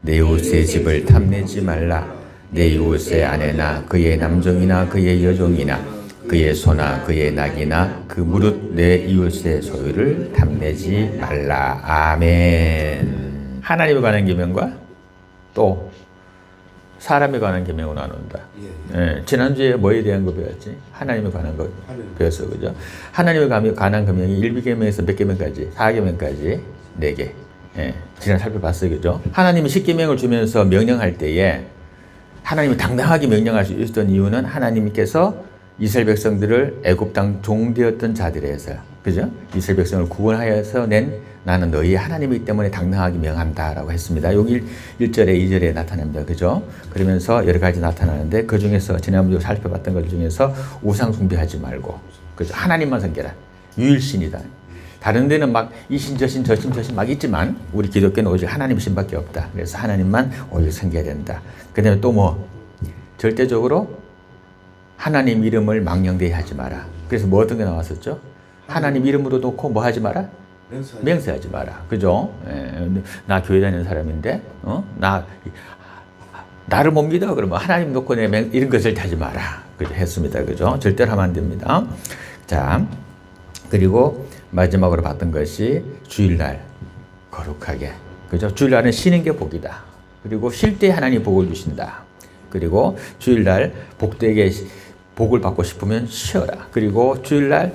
내 이웃의 집을 탐내지 말라. 내 이웃의 아내나 그의 남종이나 그의 여종이나 그의 소나 그의 낙이나 그 무릇 내 이웃의 소유를 탐내지 말라. 아멘. 하나님에 관한 계명과 또 사람에 관한 계명으로 나눈다. 예, 지난주에 뭐에 대한 거 배웠지? 하나님에 관한 거 배웠어, 그죠? 하나님에 관한 계명이 1계명에서 몇 계명까지? 4계명까지 4개. 예, 지난 살펴봤어요, 그죠? 하나님이 10계명을 주면서 명령할 때에 하나님이 당당하게 명령할 수 있었던 이유는 하나님께서 이스라엘 백성들을 애굽 땅 종되었던 자들에서, 그죠? 이스라엘 백성을 구원하여서 낸 나는 너희 하나님이기 때문에 당당하게 명한다라고 했습니다. 여기 1절에 2절에 나타납니다. 그죠? 그러면서 여러 가지 나타나는데 그 중에서 지난주에 살펴봤던 것 중에서 우상 숭배하지 말고, 그죠? 하나님만 섬겨라. 유일신이다. 다른 데는 막 이신 저신 저신 저신 막 있지만 우리 기독교는 오직 하나님 신밖에 없다. 그래서 하나님만 오직 섬겨야 된다. 그 다음에 또 뭐 절대적으로 하나님 이름을 망령되이 하지 마라. 그래서 뭐 어떤 게 나왔었죠? 하나님 이름으로 놓고 뭐 하지 마라? 맹세하지 마라. 그죠? 예, 나 교회 다니는 사람인데 나를 못 믿어. 그러면 하나님 놓고 이런 것을 하지 마라. 그죠? 했습니다. 그죠? 절대로 하면 안 됩니다. 자, 그리고 마지막으로 봤던 것이 주일날 거룩하게. 그죠? 주일날은 쉬는 게 복이다. 그리고 쉴 때 하나님 복을 주신다. 그리고 주일날 복되게 복을 받고 싶으면 쉬어라. 그리고 주일날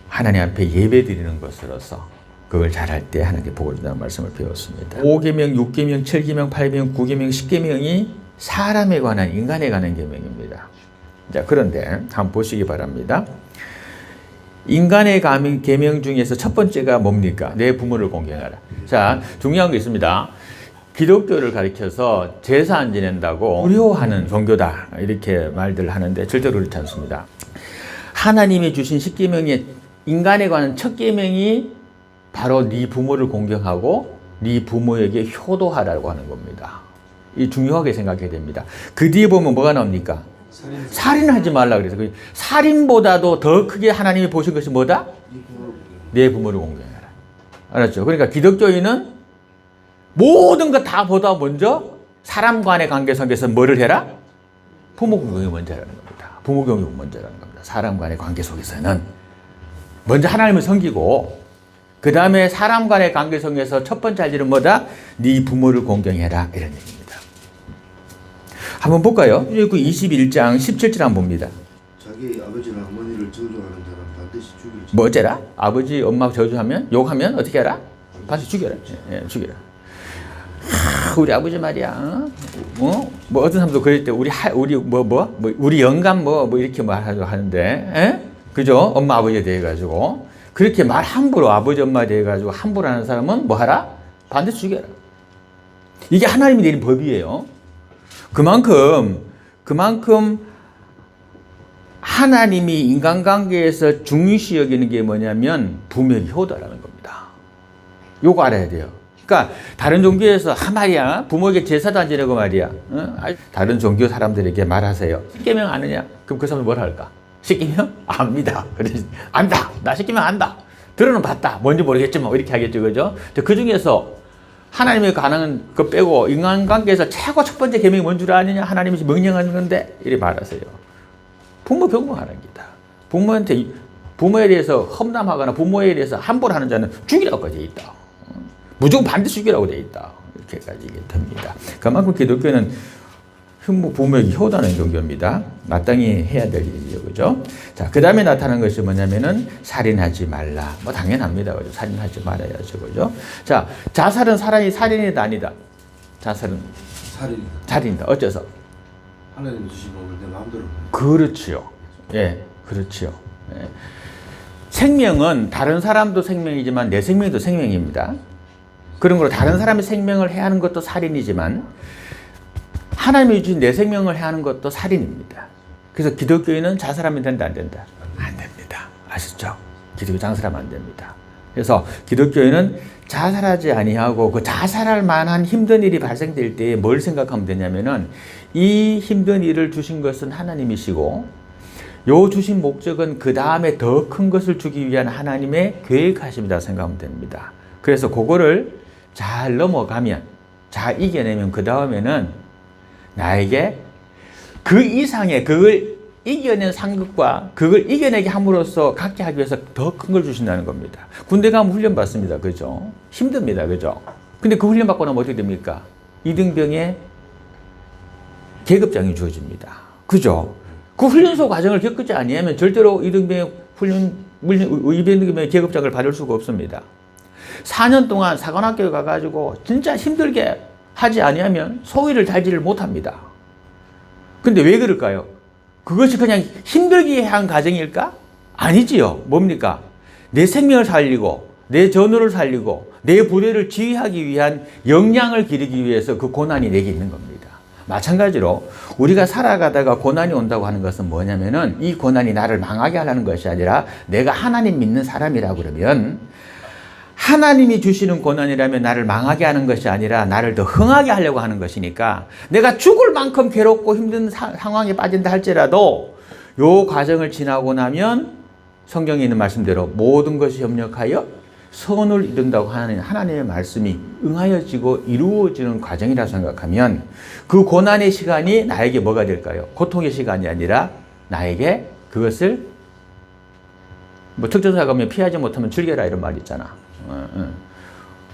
하나님 앞에 예배 드리는 것으로서 그걸 잘할 때 하나님께 복을 준다는 말씀을 배웠습니다. 5계명, 6계명, 7계명, 8계명, 9계명, 10계명이 사람에 관한, 인간에 관한 계명입니다. 자, 그런데 한번 보시기 바랍니다. 인간의 계명 중에서 첫 번째가 뭡니까? 내 부모를 공경하라. 자, 중요한 게 있습니다. 기독교를 가리켜서 제사 안 지낸다고 불효하는 종교다 이렇게 말들 하는데 절대로 그렇지 않습니다. 하나님이 주신 10계명의 인간에 관한 첫 계명이 바로 네 부모를 공경하고 네 부모에게 효도하라고 하는 겁니다. 이 중요하게 생각해야 됩니다. 그 뒤에 보면 뭐가 나옵니까? 살인하지 말라 그래서 살인보다도 더 크게 하나님이 보신 것이 뭐다? 내 부모를 공경해라. 알았죠? 그러니까 기독교인은 모든 것 다 보다 먼저 사람 간의 관계 속에서 뭐를 해라? 부모 공경이 먼저라는 겁니다. 부모 공경이 먼저라는 겁니다. 사람 간의 관계 속에서는 먼저 하나님을 섬기고 그 다음에 사람 간의 관계 속에서 첫 번째 할 일은 뭐다? 네 부모를 공경해라 이런 얘기입니다. 한번 볼까요? 그 21장 17절 한번 봅니다. 자기 아버지나 어머니를 저주하는 자는 반드시 죽일지. 뭐 어째라? 아버지 엄마 저주하면 욕하면 어떻게 해라? 반드시 죽여라. 죽여라. 우리 아버지 말이야. 뭐 어떤 사람도 그럴 때 우리 우리 영감 뭐 이렇게 하는데, 그죠? 엄마 아버지에 대해 가지고 그렇게 말 함부로 아버지 엄마에 대해 가지고 함부로 하는 사람은 뭐 하라? 반드시 죽여라. 이게 하나님이 내린 법이에요. 그만큼 하나님이 인간관계에서 중요시 여기는 게 뭐냐면 부모의 효도라는 겁니다. 요거 알아야 돼요. 그러니까 다른 종교에서 말이야 부모에게 제사도 안 지내고 말이야 다른 종교 사람들에게 말하세요. 10계명 아느냐? 그럼 그 사람은 뭘 할까? 10계명? 압니다. 안다. 나 10계명 안다. 들어는 봤다. 뭔지 모르겠지만 이렇게 하겠죠. 그죠? 그 중에서 하나님의 관한 거 빼고 인간관계에서 최고 첫 번째 계명이 뭔 줄 아느냐? 하나님이 명령하는 건데 이렇게 말하세요. 부모 병명하는 기다. 부모에 대해서 험담하거나 부모에 대해서 함부로 하는 자는 죽이라고 되어 있다. 무조건 반드시 죽이라고 되어 있다. 이렇게까지 됩니다. 그만큼 기독교는 부모에게 효도하는 종교입니다. 마땅히 해야 될 일이죠. 그죠? 자, 그 다음에 나타난 것이 뭐냐면은 살인하지 말라. 뭐 당연합니다. 그죠? 살인하지 말아야죠. 그죠? 자, 자살은 살인이다 아니다. 자살은 살인이다. 어째서? 하나님이 주신 법을 내 마음대로. 그렇지요. 예, 그렇지요. 예. 생명은 다른 사람도 생명이지만 내 생명도 생명입니다. 그런 거로 다른 사람의 생명을 해하는 것도 살인이지만 하나님이 주신 내 생명을 해하는 것도 살인입니다. 그래서 기독교인은 자살하면 된다 안 된다? 안 됩니다. 아시죠? 기독교 자살하면 안 됩니다. 그래서 기독교인은 자살하지 아니하고 그 자살할 만한 힘든 일이 발생될 때 뭘 생각하면 되냐면은 이 힘든 일을 주신 것은 하나님이시고 요 주신 목적은 그 다음에 더 큰 것을 주기 위한 하나님의 계획하심이다 생각하면 됩니다. 그래서 그거를 잘 넘어가면 잘 이겨내면 그 다음에는 나에게 그 이상의 그걸 이겨낸 상급과 그걸 이겨내게 함으로써 갖게 하기 위해서 더 큰 걸 주신다는 겁니다. 군대 가면 훈련 받습니다. 그죠? 힘듭니다. 그죠? 근데 그 훈련 받고 나면 어떻게 됩니까? 이등병의 계급장이 주어집니다. 그죠? 그 훈련소 과정을 겪지 아니하면 절대로 이등병의 이등병의 계급장을 받을 수가 없습니다. 4년 동안 사관학교에 가가지고 진짜 힘들게 하지 아니하면 소위를 달지를 못합니다. 근데 왜 그럴까요? 그것이 그냥 힘들게 한 과정일까? 아니지요. 뭡니까? 내 생명을 살리고 내 전우를 살리고 내 부대를 지휘하기 위한 역량을 기르기 위해서 그 고난이 내게 있는 겁니다. 마찬가지로 우리가 살아가다가 고난이 온다고 하는 것은 뭐냐면은 이 고난이 나를 망하게 하려는 것이 아니라 내가 하나님 믿는 사람이라 그러면 하나님이 주시는 고난이라면 나를 망하게 하는 것이 아니라 나를 더 흥하게 하려고 하는 것이니까 내가 죽을 만큼 괴롭고 힘든 상황에 빠진다 할지라도 요 과정을 지나고 나면 성경에 있는 말씀대로 모든 것이 협력하여 선을 이룬다고 하는 하나님의 말씀이 응하여지고 이루어지는 과정이라 생각하면 그 고난의 시간이 나에게 뭐가 될까요? 고통의 시간이 아니라 나에게 그것을 뭐 특전사 가면 피하지 못하면 즐겨라 이런 말 있잖아.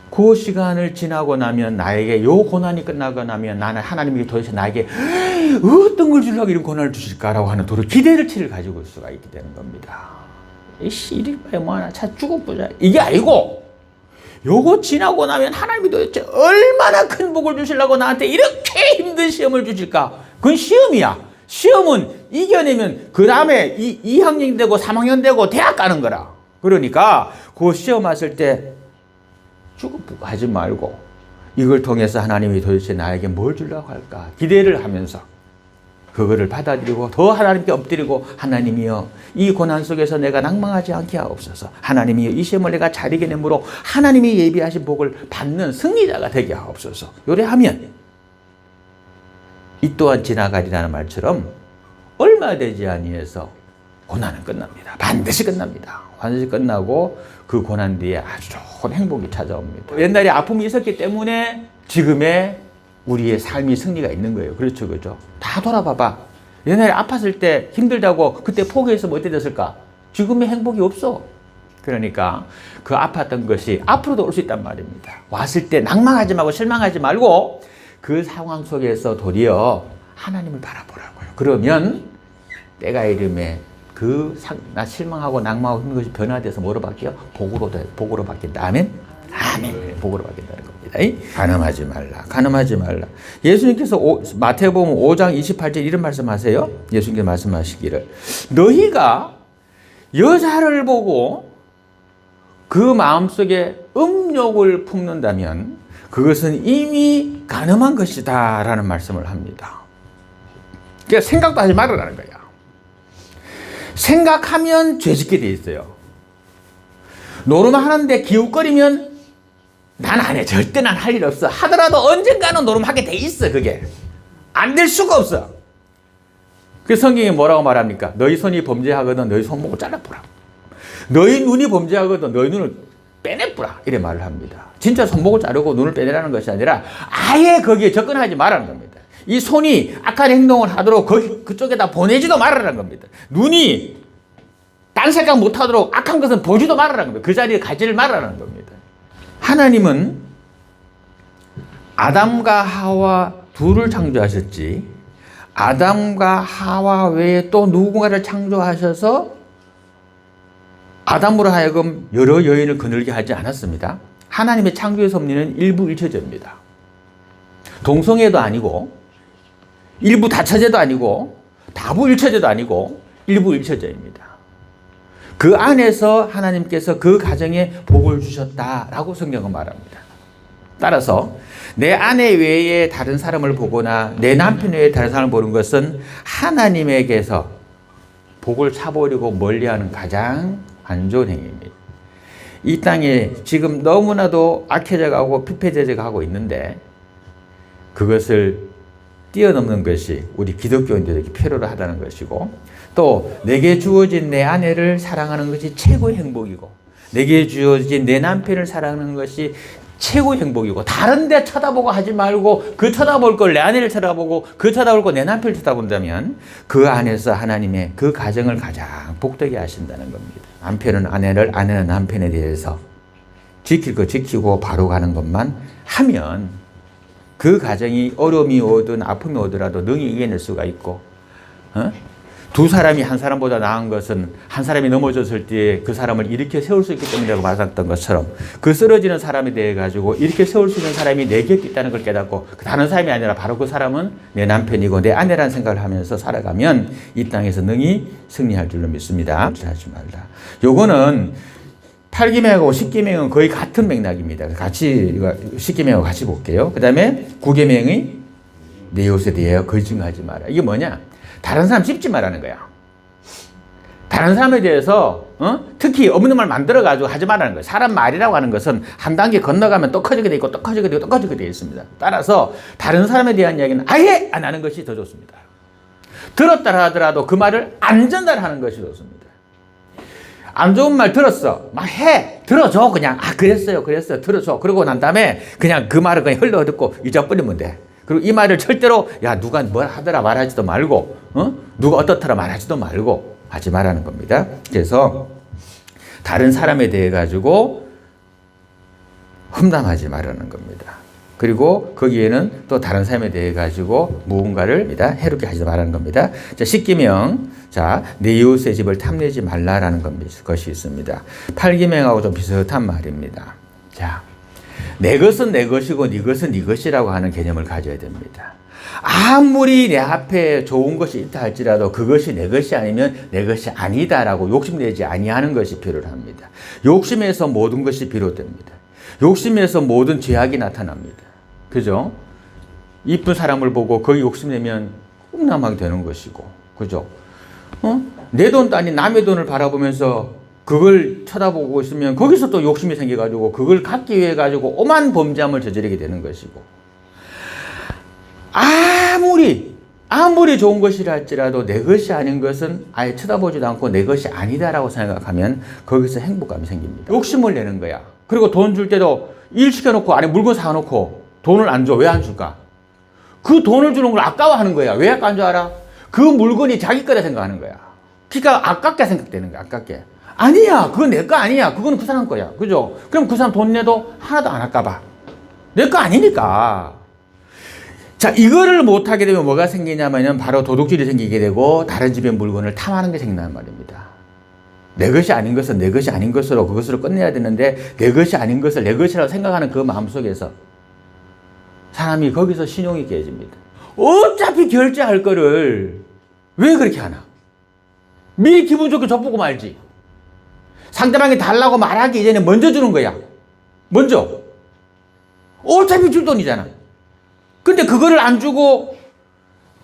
그 시간을 지나고 나면 나에게 요 고난이 끝나고 나면 나는 하나님이 도대체 나에게 어떤 걸 주려고 이런 고난을 주실까라고 하는 도로 기대치를 가지고 올 수가 있게 되는 겁니다. 이씨 이리 뭐하나 차 죽어보자 이게 아니고 요거 지나고 나면 하나님이 도대체 얼마나 큰 복을 주시려고 나한테 이렇게 힘든 시험을 주실까? 그건 시험이야. 시험은 이겨내면 그 다음에 2학년 되고 3학년 되고 대학 가는 거라. 그러니까 그 시험 왔을 때 죽어보고 하지 말고 이걸 통해서 하나님이 도대체 나에게 뭘 주려고 할까 기대를 하면서 그거를 받아들이고 더 하나님께 엎드리고 하나님이여 이 고난 속에서 내가 낭망하지 않게 하옵소서. 하나님이여 이 시험을 내가 잘 이겨내므로 하나님이 예비하신 복을 받는 승리자가 되게 하옵소서. 요래하면 이 또한 지나가리라는 말처럼 얼마 되지 아니해서 고난은 끝납니다. 반드시 끝납니다. 반드시 끝나고 그 고난 뒤에 아주 좋은 행복이 찾아옵니다. 옛날에 아픔이 있었기 때문에 지금의 우리의 삶이 승리가 있는 거예요. 그렇죠, 그죠? 다 돌아봐봐. 옛날에 아팠을 때 힘들다고 그때 포기했으면 어떻게 됐을까? 지금의 행복이 없어. 그러니까 그 아팠던 것이 앞으로도 올 수 있단 말입니다. 왔을 때 낭망하지 말고 실망하지 말고 그 상황 속에서 도리어 하나님을 바라보라고요. 그러면 때가 이름에 나 실망하고 낭망하고 힘든 것이 변화돼서 뭐로 바뀌어? 복으로 바뀐다. 아멘? 아멘. 복으로 바뀐다는 겁니다. 간음하지 말라. 간음하지 말라. 예수님께서 마태복음 5장 28절 이런 말씀하세요. 예수님께서 말씀하시기를 너희가 여자를 보고 그 마음속에 음욕을 품는다면 그것은 이미 간음한 것이다 라는 말씀을 합니다. 그러니까 생각도 하지 말으라는 거야. 생각하면 죄짓게 돼 있어요. 노름하는데 기웃거리면 난 안 해. 절대 난 할 일 없어. 하더라도 언젠가는 노름하게 돼 있어. 그게 안 될 수가 없어. 그 성경이 뭐라고 말합니까? 너희 손이 범죄하거든 너희 손목을 잘라보라. 너희 눈이 범죄하거든 너희 눈을 빼내보라. 이래 말을 합니다. 진짜 손목을 자르고 눈을 빼내라는 것이 아니라 아예 거기에 접근하지 말라는 겁니다. 이 손이 악한 행동을 하도록 그쪽에다 보내지도 말라는 겁니다. 눈이 딴 생각 못하도록 악한 것은 보지도 말라는 겁니다. 그 자리에 가지를 말라는 겁니다. 하나님은 아담과 하와 둘을 창조하셨지 아담과 하와 외에 또 누군가를 창조하셔서 아담으로 하여금 여러 여인을 거느리게 하지 않았습니다. 하나님의 창조의 섭리는 일부일처제입니다. 동성애도 아니고 일부 다처제도 아니고 다부일처제도 아니고 일부일처제입니다. 그 안에서 하나님께서 그 가정에 복을 주셨다라고 성경은 말합니다. 따라서 내 아내 외에 다른 사람을 보거나 내 남편 외에 다른 사람을 보는 것은 하나님에게서 복을 차버리고 멀리하는 가장 안 좋은 행위입니다. 이 땅에 지금 너무나도 악해져 가고 피폐해져 가고 있는데 그것을 뛰어넘는 것이 우리 기독교인들에게 필요로 하다는 것이고 또 내게 주어진 내 아내를 사랑하는 것이 최고의 행복이고 내게 주어진 내 남편을 사랑하는 것이 최고의 행복이고, 다른 데 쳐다보고 하지 말고 그 쳐다볼 걸 내 아내를 쳐다보고 그 쳐다볼 걸 내 남편을 쳐다본다면 그 안에서 하나님의 그 가정을 가장 복되게 하신다는 겁니다. 남편은 아내를, 아내는 남편에 대해서 지킬 거 지키고 바로 가는 것만 하면 그 가정이 어려움이 오든 아픔이 오더라도 능히 이겨낼 수가 있고, 두 사람이 한 사람보다 나은 것은 한 사람이 넘어졌을 때 그 사람을 일으켜 세울 수 있기 때문이라고 말했던 것처럼, 그 쓰러지는 사람에 대해 가지고 일으켜 세울 수 있는 사람이 내 곁에 있다는 걸 깨닫고 다른 사람이 아니라 바로 그 사람은 내 남편이고 내 아내라는 생각을 하면서 살아가면 이 땅에서 능히 승리할 줄로 믿습니다. 하지 말라. 요거는 8계명하고 10계명은 거의 같은 맥락입니다. 같이 10계명하고 같이 볼게요. 그 다음에 9계명이 내 이웃에 대하여 거짓말하지 마라. 이게 뭐냐? 다른 사람 찝지 말라는 거야. 다른 사람에 대해서 특히 없는 말 만들어가지고 하지 말라는 거예요. 사람 말이라고 하는 것은 한 단계 건너가면 또 커지게 돼 있고 또 커지게 되고 또 커지게 되어 있습니다. 따라서 다른 사람에 대한 이야기는 아예 안 하는 것이 더 좋습니다. 들었다 하더라도 그 말을 안 전달하는 것이 좋습니다. 안 좋은 말 들었어. 막 해. 들어줘. 그냥. 그랬어요. 들어줘. 그러고 난 다음에 그냥 그 말을 그냥 흘러 듣고 잊어버리면 돼. 그리고 이 말을 절대로 누가 뭘 하더라 말하지도 말고, 누가 어떻더라 말하지도 말고 하지 말라는 겁니다. 그래서 다른 사람에 대해 가지고 험담하지 말라는 겁니다. 그리고 거기에는 또 다른 사람에 대해 가지고 무언가를 해롭게 하지 말라는 겁니다. 자, 10계명. 자, 내 이웃의 집을 탐내지 말라라는 것이 있습니다. 8계명하고 좀 비슷한 말입니다. 자, 내 것은 내 것이고 네 것은 네 것이라고 하는 개념을 가져야 됩니다. 아무리 내 앞에 좋은 것이 있다 할지라도 그것이 내 것이 아니면 내 것이 아니다라고 욕심내지 아니하는 것이 필요합니다. 욕심에서 모든 것이 비롯됩니다. 욕심에서 모든 죄악이 나타납니다. 그죠? 이쁜 사람을 보고 거기 욕심내면 험담하게 되는 것이고, 그죠? 내 돈도 아닌 남의 돈을 바라보면서 그걸 쳐다보고 있으면 거기서 또 욕심이 생겨가지고 그걸 갖기 위해 가지고 오만 범죄함을 저지르게 되는 것이고, 아무리 좋은 것이라 할지라도 내 것이 아닌 것은 아예 쳐다보지도 않고 내 것이 아니다라고 생각하면 거기서 행복감이 생깁니다. 욕심을 내는 거야. 그리고 돈 줄 때도 일 시켜놓고 안에 물건 사놓고 돈을 안 줘. 왜 안 줄까? 그 돈을 주는 걸 아까워하는 거야. 왜 아까운 줄 알아? 그 물건이 자기 거라 생각하는 거야. 그러니까 아깝게 생각되는 거야. 아깝게. 아니야. 그건 내 거 아니야. 그건 그 사람 거야. 그죠? 그럼 그 사람 돈 내도 하나도 안 아까봐. 내 거 아니니까. 자, 이거를 못하게 되면 뭐가 생기냐면은 바로 도둑질이 생기게 되고 다른 집의 물건을 탐하는 게 생긴단 말입니다. 내 것이 아닌 것은 내 것이 아닌 것으로 그것으로 끝내야 되는데 내 것이 아닌 것을 내 것이라고 생각하는 그 마음속에서 사람이 거기서 신용이 깨집니다. 어차피 결제할 거를 왜 그렇게 하나? 미리 기분 좋게 져보고 말지. 상대방이 달라고 말하기 이전에 먼저 주는 거야. 먼저. 어차피 줄 돈이잖아. 근데 그거를 안 주고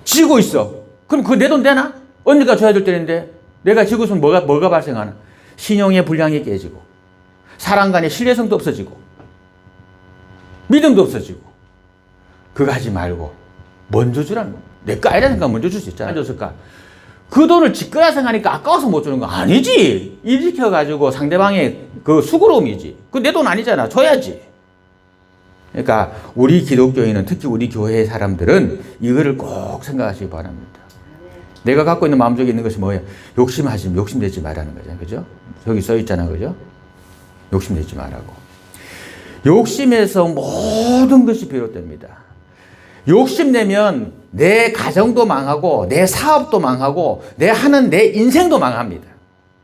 지고 있어. 그럼 그거 내 돈 되나? 언니가 줘야 될 때인데 내가 지고 있으면 뭐가 발생하나? 신용의 불량이 깨지고 사람 간의 신뢰성도 없어지고 믿음도 없어지고. 그거 하지 말고 먼저 주라는 거야. 내 거 아니라 생각 먼저 줄 수 있잖아. 안 줬을까? 그 돈을 지 거라 생각하니까 아까워서 못 주는 거 아니지. 일 시켜가지고 상대방의 그 수고로움이지. 그 내 돈 아니잖아. 줘야지. 그러니까 우리 기독교인은, 특히 우리 교회의 사람들은 이거를 꼭 생각하시기 바랍니다. 내가 갖고 있는 마음속에 있는 것이 뭐예요? 욕심내지 말라는 거잖아요. 그죠? 저기 써 있잖아. 그죠? 욕심내지 말라고. 욕심에서 모든 것이 비롯됩니다. 욕심내면 내 가정도 망하고 내 사업도 망하고 내 인생도 망합니다.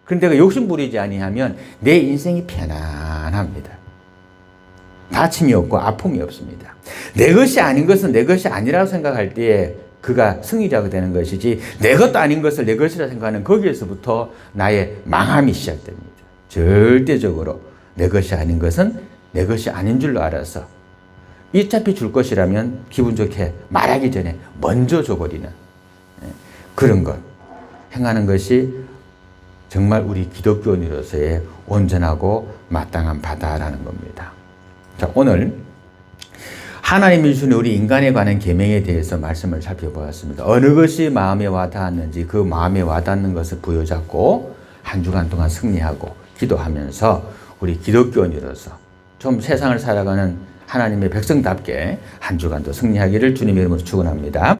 그런데 그 욕심 부리지 아니하면 내 인생이 편안합니다. 다침이 없고 아픔이 없습니다. 내 것이 아닌 것은 내 것이 아니라고 생각할 때에 그가 승리자가 되는 것이지, 내 것도 아닌 것을 내 것이라 생각하는 거기에서부터 나의 망함이 시작됩니다. 절대적으로 내 것이 아닌 것은 내 것이 아닌 줄로 알아서 어차피 줄 것이라면 기분 좋게 말하기 전에 먼저 줘버리는 그런 것 행하는 것이 정말 우리 기독교인으로서의 온전하고 마땅한 바다라는 겁니다. 자, 오늘 하나님이 주신 우리 인간에 관한 계명에 대해서 말씀을 살펴보았습니다. 어느 것이 마음에 와닿았는지 그 마음에 와닿는 것을 부여잡고 한 주간 동안 승리하고 기도하면서 우리 기독교인으로서 좀 세상을 살아가는 하나님의 백성답게 한 주간도 승리하기를 주님의 이름으로 축원합니다.